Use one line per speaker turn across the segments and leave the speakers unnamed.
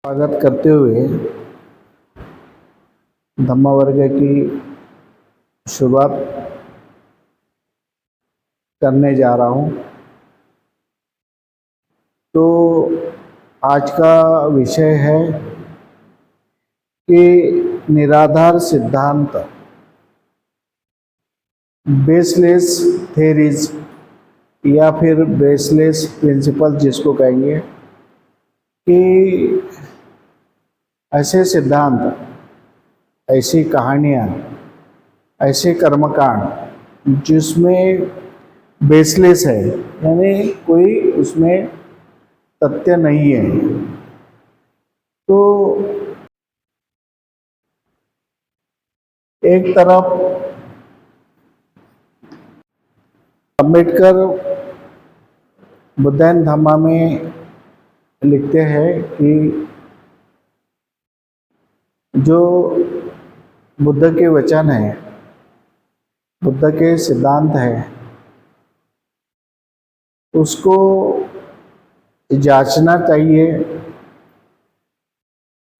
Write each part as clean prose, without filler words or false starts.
स्वागत करते हुए धम्म वर्ग की शुरुआत करने जा रहा हूँ। तो आज का विषय है कि निराधार सिद्धांत, बेसलेस थेरीज या फिर बेसलेस प्रिंसिपल जिसको कहेंगे, कि ऐसे सिद्धांत, ऐसी कहानियाँ, ऐसे कर्मकांड जिसमें बेसलेस है, यानी कोई उसमें तथ्य नहीं है। तो एक तरफ अंबेडकर बुद्धायन धम्मा में लिखते हैं कि जो बुद्ध के वचन है, बुद्ध के सिद्धांत है, उसको जांचना चाहिए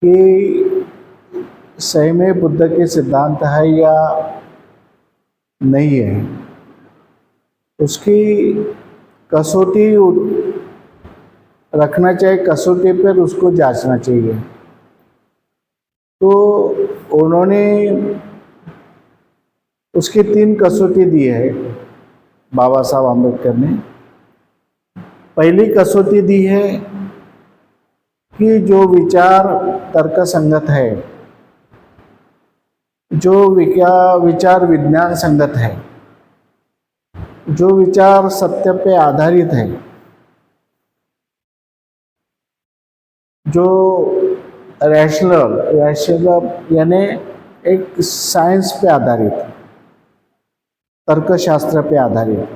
कि सही में बुद्ध के सिद्धांत है या नहीं है। उसकी कसौटी रखना चाहिए, कसौटी पर उसको जांचना चाहिए। तो उन्होंने उसकी 3 कसौटी दी है बाबा साहब अम्बेडकर ने। पहली कसौटी दी है कि जो विचार तर्कसंगत है, जो विचार विज्ञान संगत है, जो विचार सत्य पे आधारित है, जो रैशनल यानी एक साइंस पे आधारित, तर्कशास्त्र पे आधारित,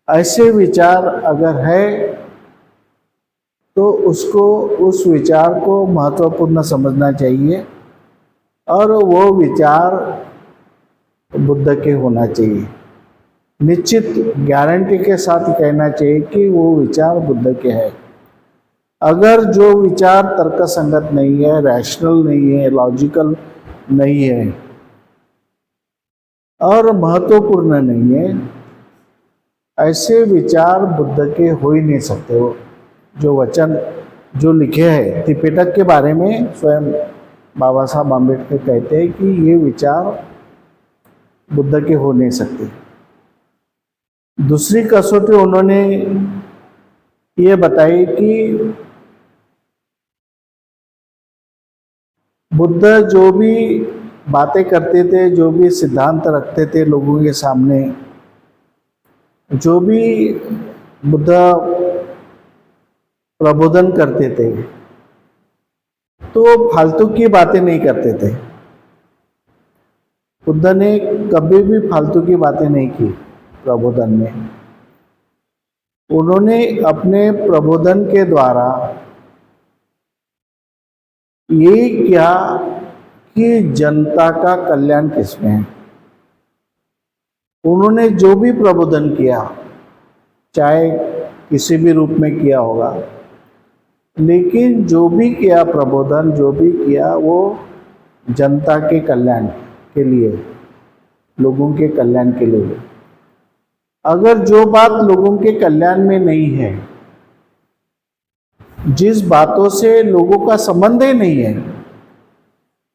ऐसे विचार अगर है तो उसको, उस विचार को महत्वपूर्ण समझना चाहिए और वो विचार बुद्ध के होना चाहिए। निश्चित गारंटी के साथ कहना चाहिए कि वो विचार बुद्ध के है। अगर जो विचार तर्कसंगत नहीं है, रैशनल नहीं है, लॉजिकल नहीं है और महत्वपूर्ण नहीं है, ऐसे विचार बुद्ध के हो ही नहीं सकते। हो जो वचन जो लिखे हैं त्रिपिटक के बारे में, स्वयं बाबा साहब अम्बेडकर कहते हैं कि ये विचार बुद्ध के हो नहीं सकते। दूसरी कसौटी उन्होंने ये बताई कि बुद्ध जो भी बातें करते थे, जो भी सिद्धांत रखते थे लोगों के सामने, जो भी बुद्ध प्रबोधन करते थे, तो फालतू की बातें नहीं करते थे। बुद्ध ने कभी भी फालतू की बातें नहीं की प्रबोधन में। उन्होंने अपने प्रबोधन के द्वारा ये किया कि जनता का कल्याण किसमें है। उन्होंने जो भी प्रबोधन किया, चाहे किसी भी रूप में किया होगा, लेकिन जो भी किया प्रबोधन, जो भी किया वो जनता के कल्याण के लिए, लोगों के कल्याण के लिए। अगर जो बात लोगों के कल्याण में नहीं है, जिस बातों से लोगों का संबंध ही नहीं है,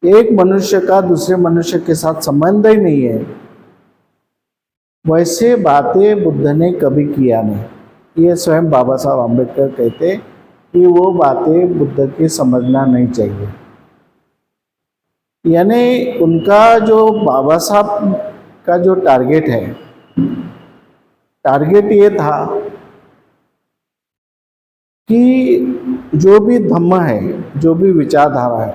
एक मनुष्य का दूसरे मनुष्य के साथ संबंध ही नहीं है, वैसे बातें बुद्ध ने कभी किया नहीं। ये स्वयं बाबा साहब अम्बेडकर कहते कि वो बातें बुद्ध के समझना नहीं चाहिए। यानी उनका जो बाबा साहब का जो टारगेट है, टारगेट ये था कि जो भी धम्म है, जो भी विचारधारा है,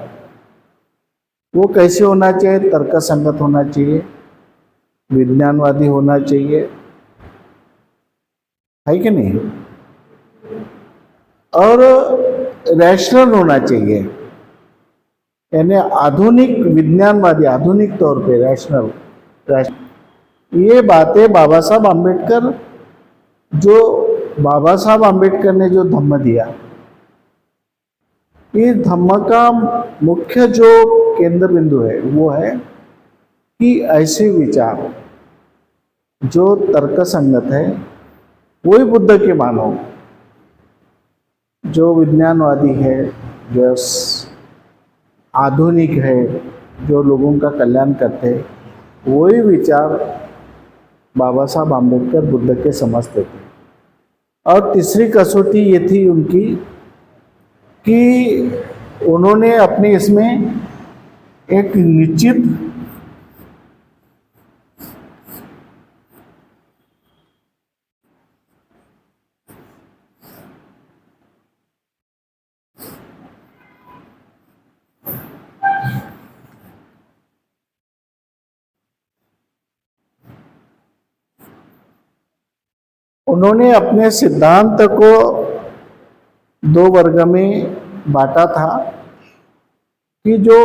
वो कैसे होना चाहिए? तर्कसंगत होना चाहिए, विज्ञानवादी होना चाहिए, है कि नहीं? और रैशनल होना चाहिए, यानी आधुनिक विज्ञानवादी, आधुनिक तौर पे रैशनल। ये बातें बाबा साहब अम्बेडकर, जो बाबा साहब अम्बेडकर ने जो धम्म दिया, इस धम्म का मुख्य जो केंद्र बिंदु है वो है कि ऐसे विचार जो तर्क संगत है वही बुद्ध के मानो। जो विज्ञानवादी है, जो आधुनिक है, जो लोगों का कल्याण करते हैं, वही विचार बाबा साहब आम्बेडकर बुद्ध के समझते थे। और तीसरी कसौटी ये थी उनकी कि उन्होंने अपने इसमें एक निश्चित उन्होंने अपने सिद्धांत को दो वर्ग में बांटा था कि जो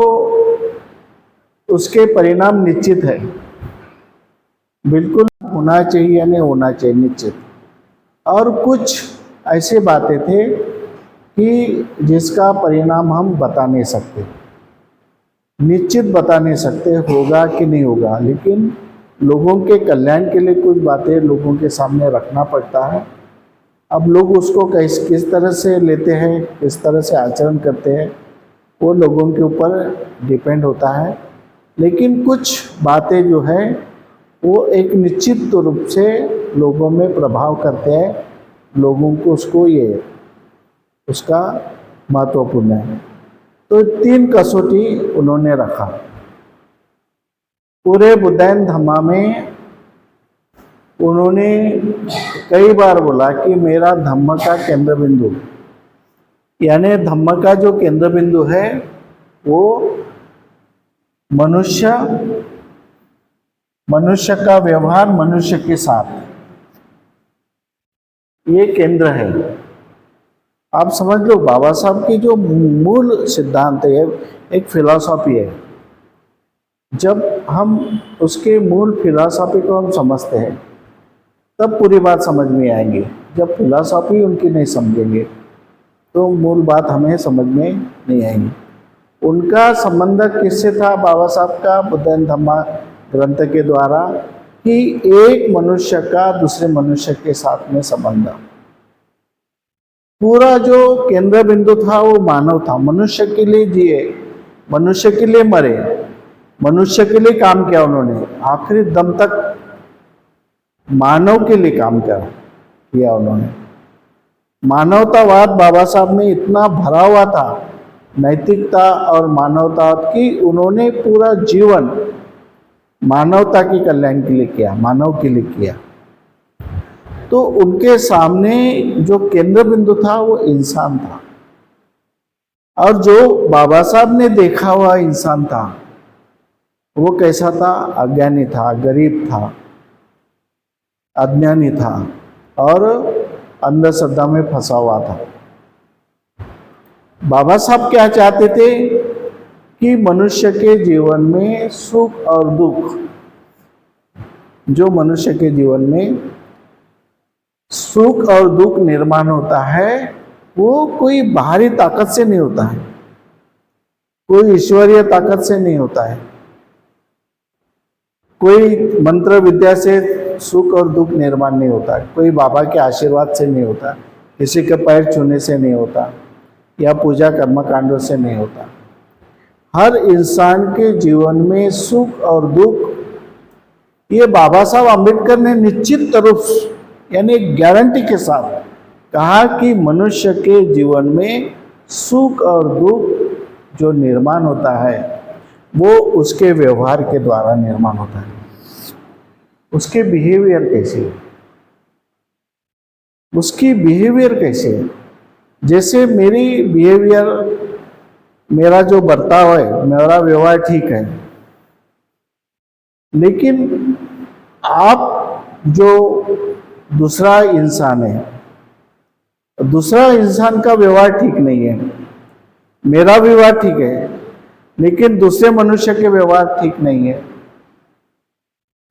उसके परिणाम निश्चित है, बिल्कुल होना चाहिए या नहीं होना चाहिए निश्चित, और कुछ ऐसे बातें थे कि जिसका परिणाम हम बता नहीं सकते, निश्चित बता नहीं सकते होगा कि नहीं होगा, लेकिन लोगों के कल्याण के लिए कुछ बातें लोगों के सामने रखना पड़ता है। अब लोग उसको किस तरह से लेते हैं, किस तरह से आचरण करते हैं, वो लोगों के ऊपर डिपेंड होता है। लेकिन कुछ बातें जो है वो एक निश्चित रूप से लोगों में प्रभाव करते हैं, लोगों को उसका महत्वपूर्ण है। तो 3 कसौटी उन्होंने रखा पूरे बुद्धायन धम्मा में। उन्होंने कई बार बोला कि मेरा धम्म का केंद्र बिंदु, यानी धम्म का जो केंद्र बिंदु है वो मनुष्य का व्यवहार मनुष्य के साथ, ये केंद्र है। आप समझ लो बाबा साहब की जो मूल सिद्धांत है, एक फिलॉसफी है। जब हम उसके मूल फिलॉसफी को हम समझते हैं तब पूरी बात समझ में आएंगी। जब फिलॉसफी उनकी नहीं समझेंगे तो मूल बात हमें समझ में नहीं आएगी। उनका संबंध किससे था बाबा साहब का बुद्धायन धम्मा ग्रंथ के द्वारा, कि एक मनुष्य का दूसरे मनुष्य के साथ में संबंध। पूरा जो केंद्र बिंदु था वो मानव था, मनुष्य के लिए जिए, मनुष्य के लिए मरे, मनुष्य के लिए काम किया। उन्होंने आखिरी दम तक मानव के लिए काम किया। उन्होंने मानवतावाद बाबा साहब में इतना भरा हुआ था, नैतिकता और मानवता की, उन्होंने पूरा जीवन मानवता के कल्याण के लिए किया, मानव के लिए किया। तो उनके सामने जो केंद्र बिंदु था वो इंसान था, और जो बाबा साहब ने देखा हुआ इंसान था वो कैसा था? अज्ञानी था, गरीब था, अज्ञानी था और अंधश्रद्धा में फंसा हुआ था। बाबा साहब क्या चाहते थे कि मनुष्य के जीवन में सुख और दुख, जो मनुष्य के जीवन में सुख और दुख निर्माण होता है वो कोई बाहरी ताकत से नहीं होता है, कोई ईश्वरीय ताकत से नहीं होता है, कोई मंत्र विद्या से सुख और दुख निर्माण नहीं होता है, कोई बाबा के आशीर्वाद से नहीं होता, किसी के पैर छूने से नहीं होता, या पूजा कर्म कांडों से नहीं होता। हर इंसान के जीवन में सुख और दुख, ये बाबा साहब आम्बेडकर ने निश्चित रूप यानी गारंटी के साथ कहा कि मनुष्य के जीवन में सुख और दुख जो निर्माण होता है वो उसके व्यवहार के द्वारा निर्माण होता है। उसके बिहेवियर कैसे है, उसकी बिहेवियर कैसे है। जैसे मेरी बिहेवियर, मेरा जो बर्ताव है, मेरा व्यवहार ठीक है, लेकिन आप जो दूसरा इंसान है, दूसरा इंसान का व्यवहार ठीक नहीं है, मेरा व्यवहार ठीक है लेकिन दूसरे मनुष्य के व्यवहार ठीक नहीं है।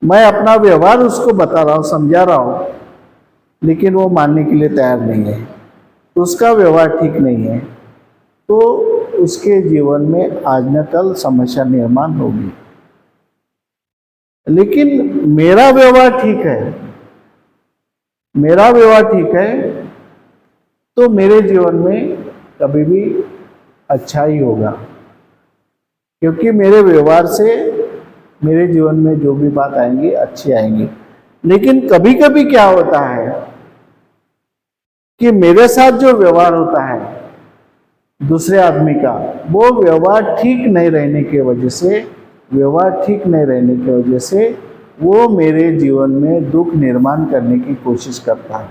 मैं अपना व्यवहार उसको बता रहा हूँ, समझा रहा हूँ, लेकिन वो मानने के लिए तैयार नहीं है, उसका व्यवहार ठीक नहीं है। तो उसके जीवन में आज न कल समस्या निर्माण होगी। लेकिन मेरा व्यवहार ठीक है, मेरा व्यवहार ठीक है, तो मेरे जीवन में कभी भी अच्छा ही होगा, क्योंकि मेरे व्यवहार से मेरे जीवन में जो भी बात आएंगी अच्छी आएंगी। लेकिन कभी कभी क्या होता है कि मेरे साथ जो व्यवहार होता है दूसरे आदमी का, वो व्यवहार ठीक नहीं रहने की वजह से, वो मेरे जीवन में दुख निर्माण करने की कोशिश करता है,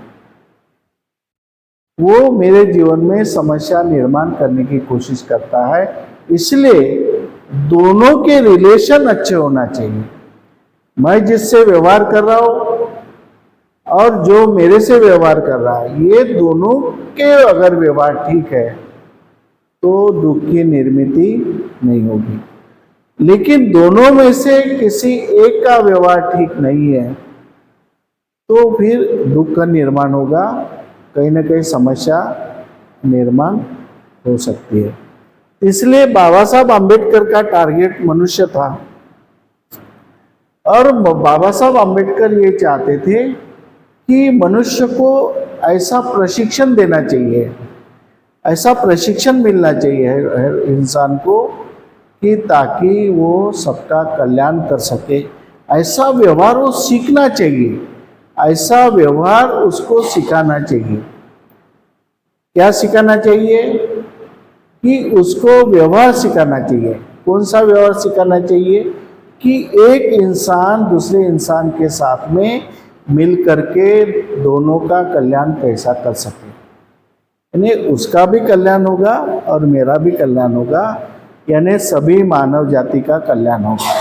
वो मेरे जीवन में समस्या निर्माण करने की कोशिश करता है। इसलिए दोनों के रिलेशन अच्छे होना चाहिए। मैं जिससे व्यवहार कर रहा हूं और जो मेरे से व्यवहार कर रहा है, ये दोनों के अगर व्यवहार ठीक है तो दुख की निर्मित नहीं होगी। लेकिन दोनों में से किसी एक का व्यवहार ठीक नहीं है तो फिर दुख का निर्माण होगा, कहीं ना कहीं समस्या निर्माण हो सकती है। इसलिए बाबा साहब आम्बेडकर का टारगेट मनुष्य था, और बाबा साहब आम्बेडकर ये चाहते थे कि मनुष्य को ऐसा प्रशिक्षण देना चाहिए, ऐसा प्रशिक्षण मिलना चाहिए हर इंसान को कि ताकि वो सबका कल्याण कर सके। ऐसा व्यवहार वो सीखना चाहिए, ऐसा व्यवहार उसको सिखाना चाहिए। क्या सिखाना चाहिए? कि उसको व्यवहार सिखाना चाहिए। कौन सा व्यवहार सिखाना चाहिए? कि एक इंसान दूसरे इंसान के साथ में मिल करके दोनों का कल्याण कैसा कर सके, यानी उसका भी कल्याण होगा और मेरा भी कल्याण होगा, यानी सभी मानव जाति का कल्याण होगा।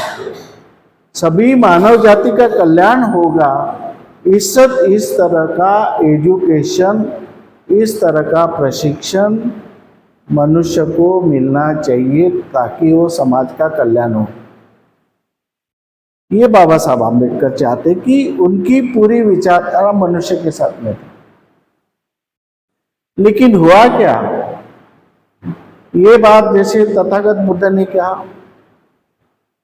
सभी मानव जाति का कल्याण होगा। इस तरह का एजुकेशन, इस तरह का प्रशिक्षण मनुष्य को मिलना चाहिए ताकि वो समाज का कल्याण हो। ये बाबा साहब आम्बेडकर चाहते कि उनकी पूरी विचारधारा मनुष्य के साथ में थी। लेकिन हुआ क्या? ये बात जैसे तथागत बुद्ध ने कहा,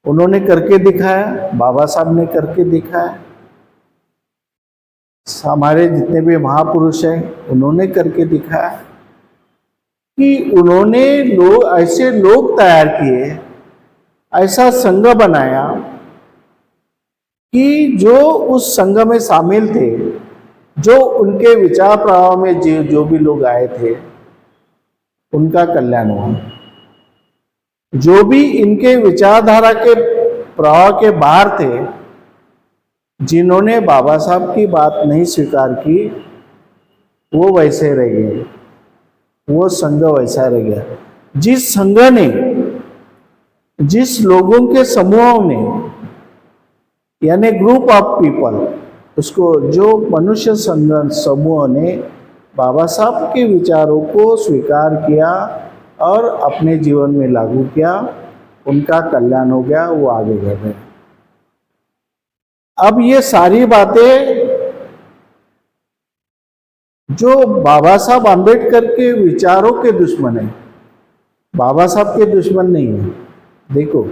उन्होंने करके दिखाया, बाबा साहब ने करके दिखाया, हमारे जितने भी महापुरुष हैं उन्होंने करके दिखाया कि उन्होंने ऐसे लोग तैयार किए, ऐसा संघ बनाया कि जो उस संघ में शामिल थे, जो उनके विचार प्रवाह में जो भी लोग आए थे उनका कल्याण हुआ। जो भी इनके विचारधारा के प्रवाह के बाहर थे, जिन्होंने बाबा साहब की बात नहीं स्वीकार की, वो वैसे रह गए, वो संघ वैसा रह गया। जिस संघ ने, जिस लोगों के समूहों ने, यानी ग्रुप ऑफ पीपल, उसको जो मनुष्य संघ समूह ने बाबा साहब के विचारों को स्वीकार किया और अपने जीवन में लागू किया, उनका कल्याण हो गया, वो आगे बढ़ रहे। अब ये सारी बातें जो बाबा साहब आम्बेडकर के विचारों के दुश्मन है, बाबा साहब के दुश्मन नहीं है। देखो,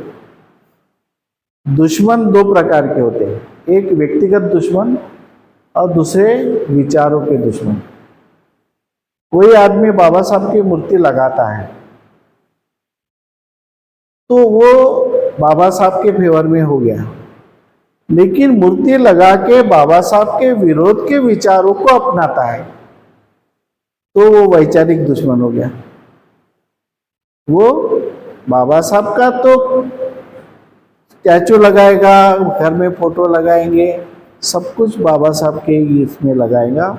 दुश्मन दो प्रकार के होते हैं, एक व्यक्तिगत दुश्मन और दूसरे विचारों के दुश्मन। कोई आदमी बाबा साहब की मूर्ति लगाता है तो वो बाबा साहब के फेवर में हो गया, लेकिन मूर्ति लगा के बाबा साहब के विरोध के विचारों को अपनाता है तो वो वैचारिक दुश्मन हो गया। वो बाबा साहब का तो स्टैचू लगाएगा, घर में फोटो लगाएंगे, सब कुछ बाबा साहब के इसमें लगाएगा,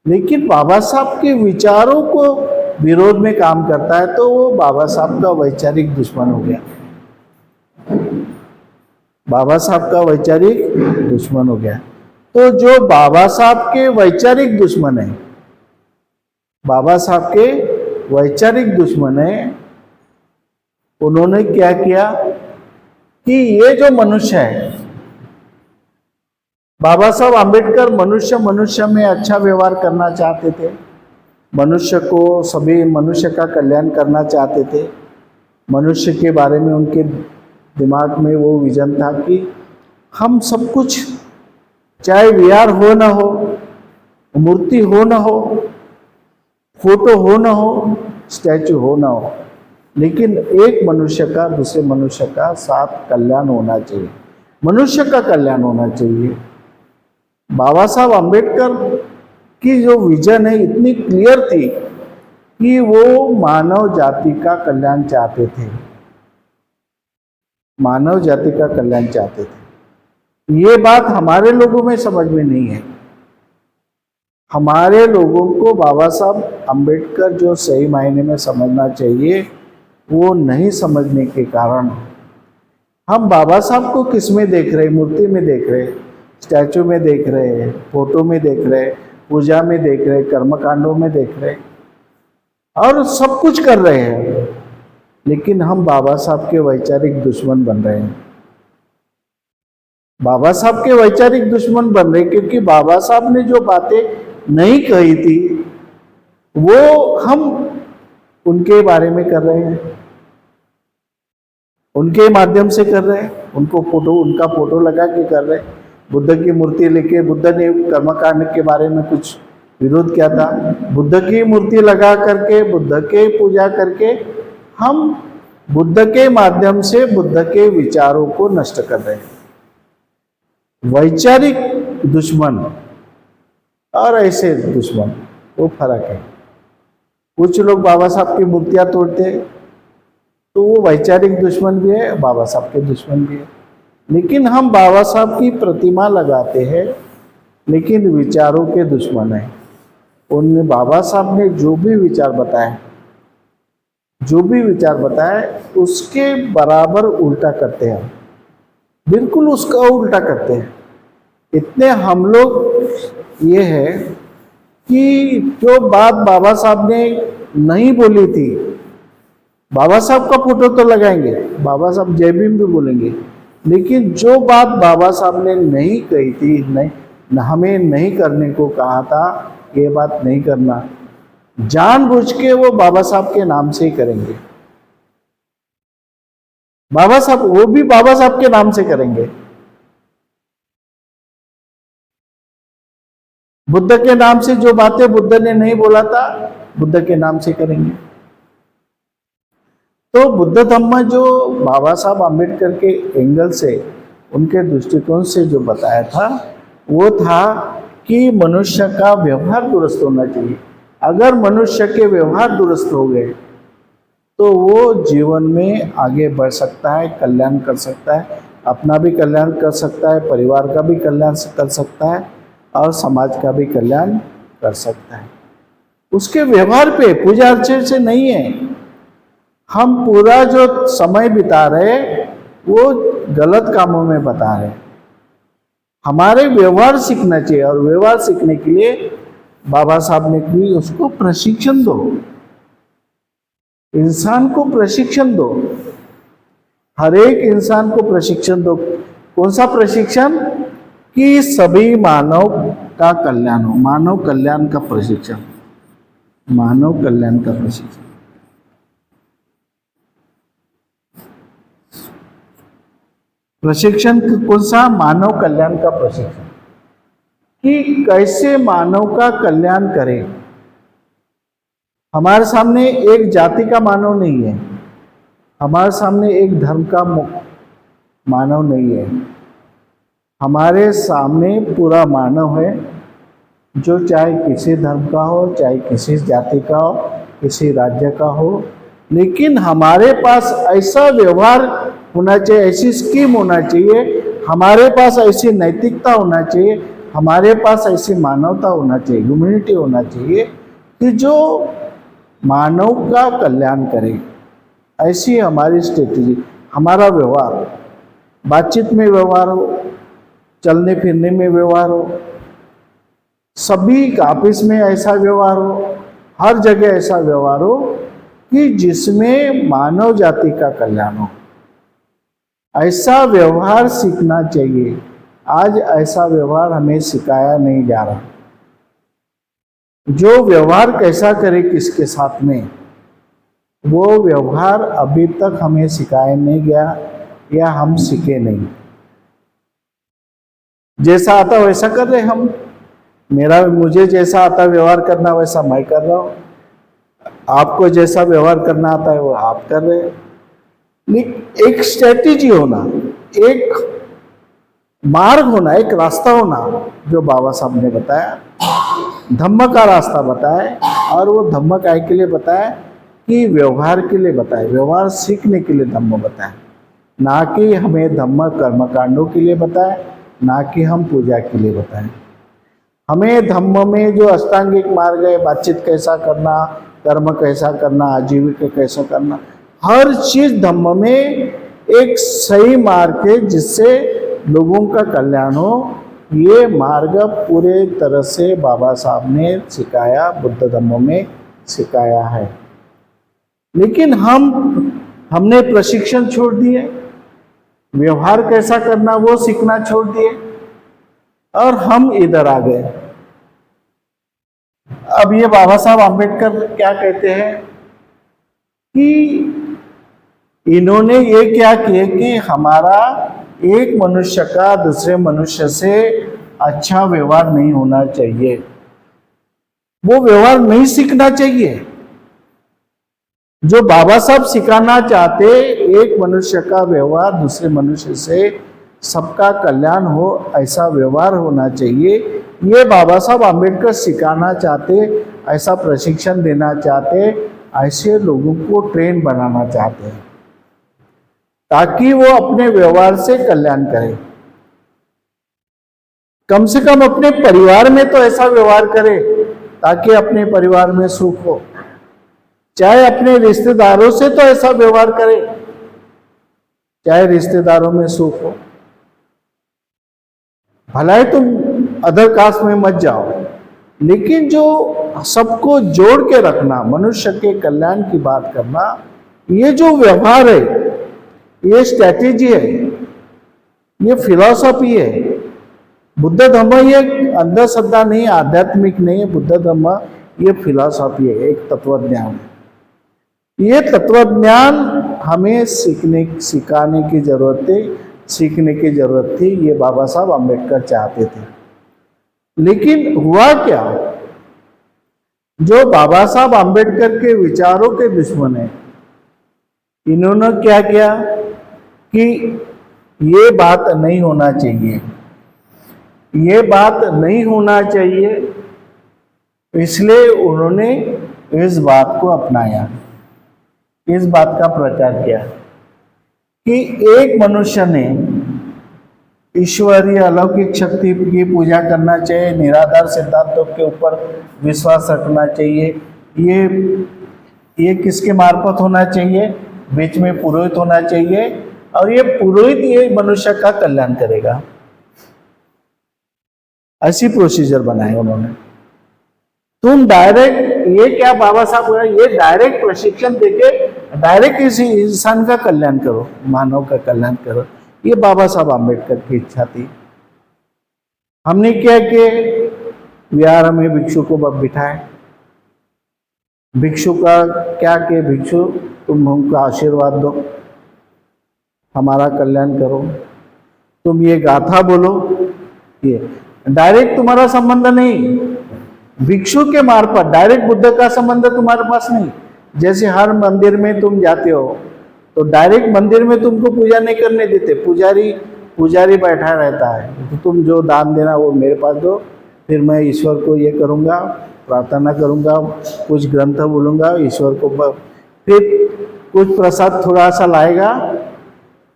लेकिन बाबा साहब के विचारों को विरोध में काम करता है तो वो बाबा साहब का वैचारिक दुश्मन हो गया। बाबा साहब का वैचारिक दुश्मन हो गया। तो जो बाबा साहब के वैचारिक दुश्मन है, बाबा साहब के वैचारिक दुश्मन है, उन्होंने क्या किया कि ये जो मनुष्य है, बाबा साहब आम्बेडकर मनुष्य में अच्छा व्यवहार करना चाहते थे। मनुष्य को, सभी मनुष्य का कल्याण करना चाहते थे। मनुष्य के बारे में उनके दिमाग में वो विजन था कि हम सब कुछ, चाहे विहार हो न हो, मूर्ति हो न हो, फोटो हो न हो, स्टैचू हो न हो, लेकिन एक मनुष्य का दूसरे मनुष्य का साथ कल्याण होना चाहिए, मनुष्य का कल्याण होना चाहिए। बाबा साहब अम्बेडकर की जो विजन है इतनी क्लियर थी कि वो मानव जाति का कल्याण चाहते थे, मानव जाति का कल्याण चाहते थे। ये बात हमारे लोगों में समझ में नहीं है। हमारे लोगों को बाबा साहब अम्बेडकर जो सही मायने में समझना चाहिए वो नहीं समझने के कारण हम बाबा साहब को किस में देख रहे हैं? मूर्ति में देख रहे, स्टैचू में देख रहे, फोटो में देख रहे, पूजा में देख रहे, कर्मकांडों में देख रहे और सब कुछ कर रहे हैं, लेकिन हम बाबा साहब के वैचारिक दुश्मन बन रहे हैं। बाबा साहब के वैचारिक दुश्मन बन रहे क्योंकि बाबा साहब ने जो बातें नहीं कही थी वो हम उनके बारे में कर रहे हैं, उनके माध्यम से कर रहे हैं, उनका फोटो लगा के कर रहे हैं। बुद्ध की मूर्ति लेके, बुद्ध ने कर्मकांड के बारे में कुछ विरोध किया था, बुद्ध की मूर्ति लगा करके, बुद्ध के पूजा करके हम बुद्ध के माध्यम से बुद्ध के विचारों को नष्ट कर रहे हैं। वैचारिक दुश्मन और ऐसे दुश्मन, वो फर्क है। कुछ लोग बाबा साहब की मूर्तियां तोड़ते तो वो वैचारिक दुश्मन भी है, बाबा साहब के दुश्मन भी है। लेकिन हम बाबा साहब की प्रतिमा लगाते हैं लेकिन विचारों के दुश्मन है। उनने, बाबा साहब ने जो भी विचार बताए उसके बराबर उल्टा करते हैं, बिल्कुल उसका उल्टा करते हैं। इतने हम लोग ये है कि जो बात बाबा साहब ने नहीं बोली थी, बाबा साहब का फोटो तो लगाएंगे, बाबा साहब जय भीम भी बोलेंगे, लेकिन जो बात बाबा साहब ने नहीं कही थी, नहीं, हमें नहीं करने को कहा था, ये बात नहीं करना, जानबूझ के वो बाबा साहब के नाम से ही करेंगे। बाबा साहब, वो भी बाबा साहब के नाम से करेंगे। बुद्ध के नाम से जो बातें बुद्ध ने नहीं बोला था, बुद्ध के नाम से करेंगे। तो बुद्ध धम्म जो बाबा साहब अम्बेडकर के एंगल से, उनके दृष्टिकोण से जो बताया था वो था कि मनुष्य का व्यवहार दुरुस्त होना चाहिए। अगर मनुष्य के व्यवहार दुरुस्त हो गए तो वो जीवन में आगे बढ़ सकता है, कल्याण कर सकता है, अपना भी कल्याण कर सकता है, परिवार का भी कल्याण कर सकता है और समाज का भी कल्याण कर सकता है। उसके व्यवहार पे, पूजा अर्चना से नहीं है। हम पूरा जो समय बिता रहे वो गलत कामों में बता रहे। हमारे व्यवहार सीखना चाहिए और व्यवहार सीखने के लिए बाबा साहब ने भी उसको प्रशिक्षण दो, इंसान को प्रशिक्षण दो, हर एक इंसान को प्रशिक्षण दो। कौन सा प्रशिक्षण? कि सभी मानव का कल्याण हो, मानव कल्याण का प्रशिक्षण, मानव कल्याण का प्रशिक्षण। प्रशिक्षण कौन सा? मानव कल्याण का प्रशिक्षण, कि कैसे मानव का कल्याण करें। हमारे सामने एक जाति का मानव नहीं है, हमारे सामने एक धर्म का मानव नहीं है, हमारे सामने पूरा मानव है, जो चाहे किसी धर्म का हो, चाहे किसी जाति का हो, किसी राज्य का हो, लेकिन हमारे पास ऐसा व्यवहार होना चाहिए, ऐसी स्कीम होना चाहिए, हमारे पास ऐसी नैतिकता होना चाहिए, हमारे पास ऐसी मानवता होना चाहिए, ह्यूमैनिटी होना चाहिए कि जो मानव का कल्याण करे। ऐसी हमारी स्ट्रेटेजी, हमारा व्यवहार, बातचीत में व्यवहार हो, चलने फिरने में व्यवहार हो, सभी ऑफिस में ऐसा व्यवहार हो, हर जगह ऐसा व्यवहार हो कि जिसमें मानव जाति का कल्याण हो। ऐसा व्यवहार सीखना चाहिए। आज ऐसा व्यवहार हमें सिखाया नहीं जा रहा। जो व्यवहार कैसा करे किसके साथ में, वो व्यवहार अभी तक हमें सिखाया नहीं गया या हम सीखे नहीं। जैसा आता वैसा कर रहे हम, मुझे जैसा आता व्यवहार करना वैसा मैं कर रहा हूँ, आपको जैसा व्यवहार करना आता है वो आप कर रहे हैं। लेकिन एक स्ट्रेटेजी होना, एक मार्ग होना, एक रास्ता होना जो बाबा साहब ने बताया, धम्म का रास्ता बताया। और वो धम्म काय के लिए बताया कि व्यवहार के लिए बताया, व्यवहार सीखने के लिए धम्म बताया, ना कि हमें धम्म कर्मकांडों के लिए बताया, ना कि हम पूजा के लिए बताएं। हमें धम्म में जो अष्टांगिक मार्ग है, बातचीत कैसा करना, कर्म कैसा करना, आजीविका कैसा करना, हर चीज धम्म में एक सही मार्ग है जिससे लोगों का कल्याण हो। ये मार्ग पूरे तरह से बाबा साहब ने सिखाया, बुद्ध धम्म में सिखाया है। लेकिन हमने प्रशिक्षण छोड़ दिए, व्यवहार कैसा करना वो सीखना छोड़ दिए और हम इधर आ गए। अब ये बाबा साहब आम्बेडकर क्या कहते हैं कि इन्होंने ये क्या किया कि हमारा एक मनुष्य का दूसरे मनुष्य से अच्छा व्यवहार नहीं होना चाहिए, वो व्यवहार नहीं सीखना चाहिए। जो बाबा साहब सिखाना चाहते, एक मनुष्य का व्यवहार दूसरे मनुष्य से सबका कल्याण हो, ऐसा व्यवहार होना चाहिए। ये बाबा साहब आम्बेडकर सिखाना चाहते, ऐसा प्रशिक्षण देना चाहते, ऐसे लोगों को ट्रेन बनाना चाहते हैं ताकि वो अपने व्यवहार से कल्याण करें। कम से कम अपने परिवार में तो ऐसा व्यवहार करे ताकि अपने परिवार में सुख हो, चाहे अपने रिश्तेदारों से तो ऐसा व्यवहार करे चाहे रिश्तेदारों में सुख हो। भलाई तुम अदर कास्ट में मत जाओ, लेकिन जो सबको जोड़ के रखना, मनुष्य के कल्याण की बात करना, ये जो व्यवहार है, ये स्ट्रैटेजी है, ये फिलॉसफी है। बुद्ध धम्म ये अंधश्रद्धा नहीं, आध्यात्मिक नहीं है। बुद्ध धम्म ये फिलॉसफी है, एक तत्वज्ञान है। ये तत्वज्ञान हमें सिखाने की जरूरत है, सीखने की जरूरत थी। ये बाबा साहब आम्बेडकर चाहते थे। लेकिन हुआ क्या, जो बाबा साहब आम्बेडकर के विचारों के दुश्मन है, इन्होंने क्या किया कि ये बात नहीं होना चाहिए, ये बात नहीं होना चाहिए, इसलिए उन्होंने इस बात को अपनाया, इस बात का प्रचार किया कि एक मनुष्य ने ईश्वरीय अलौकिक शक्ति की पूजा करना चाहिए, निराधार सिद्धांतों के ऊपर विश्वास रखना चाहिए। ये किसके मार्फत होना चाहिए, बीच में पुरोहित होना चाहिए, और ये पुरोहित ये मनुष्य का कल्याण करेगा। ऐसी प्रोसीजर बनाए उन्होंने। तुम डायरेक्ट, ये क्या बाबा साहब, ये डायरेक्ट प्रशिक्षण देके डायरेक्ट इसी इंसान का कल्याण करो, मानव का कल्याण करो। ये बाबा साहब आम्बेडकर की इच्छा थी। हमने क्या कि विहार में भिक्षु को बिठाए, भिक्षु का क्या कि भिक्षु तुम हमको आशीर्वाद दो, हमारा कल्याण करो, तुम ये गाथा बोलो। ये डायरेक्ट तुम्हारा संबंध नहीं, भिक्षु के मार्फत डायरेक्ट बुद्ध का संबंध तुम्हारे पास नहीं। जैसे हर मंदिर में तुम जाते हो तो डायरेक्ट मंदिर में तुमको पूजा नहीं करने देते, पुजारी बैठा रहता है, तो तुम जो दान देना वो मेरे पास दो, फिर मैं ईश्वर को ये करूँगा, प्रार्थना करूँगा, कुछ ग्रंथ बोलूँगा ईश्वर को, फिर कुछ प्रसाद थोड़ा सा लाएगा,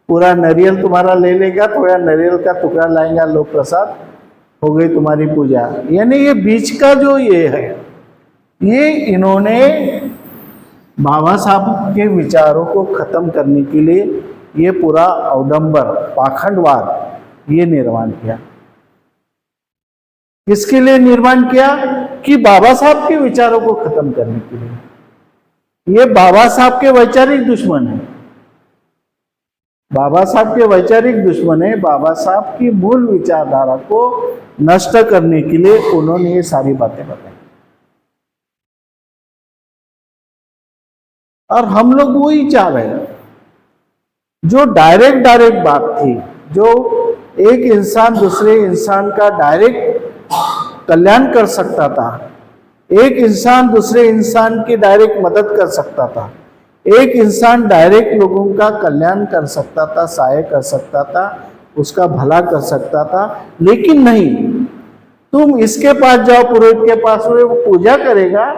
पूरा नारियल तुम्हारा ले लेगा, थोड़ा नारियल का टुकड़ा लाएगा, लो प्रसाद, हो गई तुम्हारी पूजा। यानी ये बीच का जो ये है, ये इन्होंने बाबा साहब के विचारों को खत्म करने के लिए ये पूरा अवडंबर पाखंडवाद ये निर्माण किया। किसके लिए निर्माण किया कि बाबा साहब के विचारों को खत्म करने के लिए। ये बाबा साहब के वैचारिक दुश्मन है, बाबा साहब के वैचारिक दुश्मन है। बाबा साहब की मूल विचारधारा को नष्ट करने के लिए उन्होंने ये सारी बातें बताई। और हम लोग वही चाह रहे हैं। जो डायरेक्ट बात थी, जो एक इंसान दूसरे इंसान का डायरेक्ट कल्याण कर सकता था, एक इंसान दूसरे इंसान की डायरेक्ट मदद कर सकता था, एक इंसान डायरेक्ट लोगों का कल्याण कर सकता था, सहाय कर सकता था, उसका भला कर सकता था। लेकिन नहीं, तुम इसके पास जाओ, पुरोहित के पास, वो पूजा करेगा,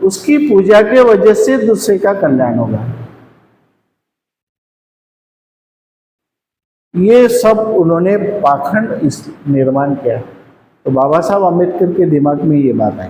उसकी पूजा के वजह से दूसरे का कल्याण होगा। ये सब उन्होंने पाखंड इस निर्माण किया। तो बाबा साहब अम्बेडकर के दिमाग में ये बात आई।